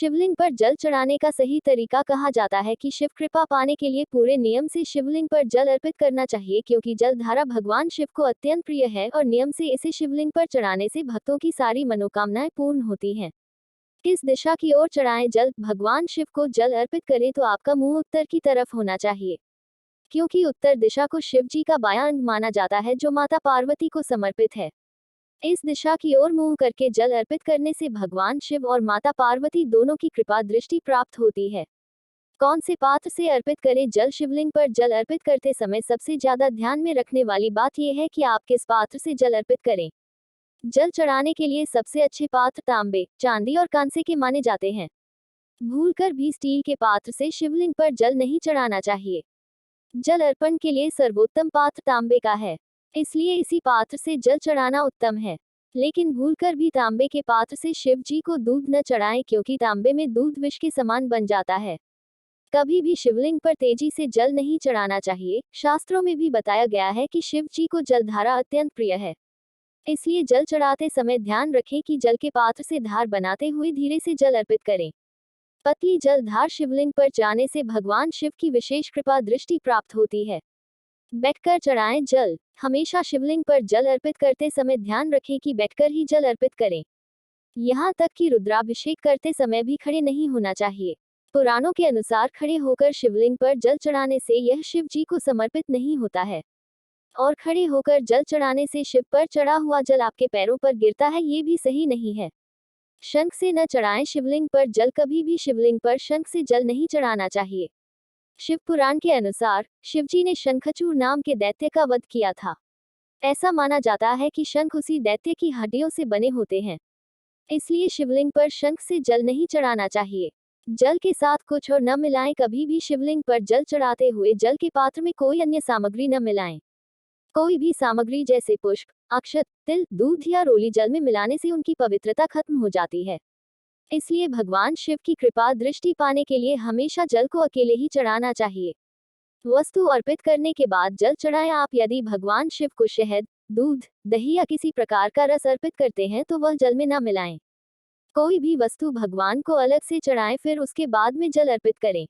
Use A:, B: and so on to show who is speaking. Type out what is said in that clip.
A: शिवलिंग पर जल चढ़ाने का सही तरीका कहा जाता है कि शिव कृपा पाने के लिए पूरे नियम से शिवलिंग पर जल अर्पित करना चाहिए, क्योंकि जल धारा भगवान शिव को अत्यंत प्रिय है और नियम से इसे शिवलिंग पर चढ़ाने से भक्तों की सारी मनोकामनाएं पूर्ण होती हैं। किस दिशा की ओर चढ़ाएं जल? भगवान शिव को जल अर्पित करें तो आपका मुंह उत्तर की तरफ होना चाहिए, क्योंकि उत्तर दिशा को शिव जी का बायां अंग माना जाता है, जो माता पार्वती को समर्पित है। इस दिशा की ओर मुंह करके जल अर्पित करने से भगवान शिव और माता पार्वती दोनों की कृपा दृष्टि प्राप्त होती है। कौन से पात्र से अर्पित करें जल? शिवलिंग पर जल अर्पित करते समय सबसे ज्यादा ध्यान में रखने वाली बात यह है कि आप किस पात्र से जल अर्पित करें। जल चढ़ाने के लिए सबसे अच्छे पात्र तांबे, चांदी और कांसे के माने जाते हैं। भूलकर भी स्टील के पात्र से शिवलिंग पर जल नहीं चढ़ाना चाहिए। जल अर्पण के लिए सर्वोत्तम पात्र तांबे का है, इसलिए इसी पात्र से जल चढ़ाना उत्तम है। लेकिन भूलकर भी तांबे के पात्र से शिव जी को दूध न चढ़ाएं, क्योंकि तांबे में दूध विष के समान बन जाता है। कभी भी शिवलिंग पर तेजी से जल नहीं चढ़ाना चाहिए। शास्त्रों में भी बताया गया है कि शिव जी को जलधारा अत्यंत प्रिय है, इसलिए जल चढ़ाते समय ध्यान रखें कि जल के पात्र से धार बनाते हुए धीरे से जल अर्पित करें। पतली जल धार शिवलिंग पर जाने से भगवान शिव की विशेष कृपा दृष्टि प्राप्त होती है। बैठकर चढ़ाएं जल। हमेशा शिवलिंग पर जल अर्पित करते समय ध्यान रखें कि बैठकर ही जल अर्पित करें। यहाँ तक कि रुद्राभिषेक करते समय भी खड़े नहीं होना चाहिए। पुराणों के अनुसार खड़े होकर शिवलिंग पर जल चढ़ाने से यह शिव जी को समर्पित नहीं होता है, और खड़े होकर जल चढ़ाने से शिव पर चढ़ा हुआ जल आपके पैरों पर गिरता है, ये भी सही नहीं है। शंख से न चढ़ाएं शिवलिंग पर जल। कभी भी शिवलिंग पर शंख से जल नहीं चढ़ाना चाहिए। शिव पुराण के अनुसार शिवजी ने शंखचूड़ नाम के दैत्य का वध किया था। ऐसा माना जाता है कि शंख उसी दैत्य की हड्डियों से बने होते हैं, इसलिए शिवलिंग पर शंख से जल नहीं चढ़ाना चाहिए। जल के साथ कुछ और न मिलाएं। कभी भी शिवलिंग पर जल चढ़ाते हुए जल के पात्र में कोई अन्य सामग्री न मिलाएं। कोई भी सामग्री जैसे पुष्प, अक्षत, तिल, दूध या रोली जल में मिलाने से उनकी पवित्रता खत्म हो जाती है। इसलिए भगवान शिव की कृपा दृष्टि पाने के लिए हमेशा जल को अकेले ही चढ़ाना चाहिए। वस्तु अर्पित करने के बाद जल चढ़ाएं। आप यदि भगवान शिव को शहद, दूध, दही या किसी प्रकार का रस अर्पित करते हैं तो वह जल में न मिलाएं। कोई भी वस्तु भगवान को अलग से चढ़ाएं, फिर उसके बाद में जल अर्पित करें।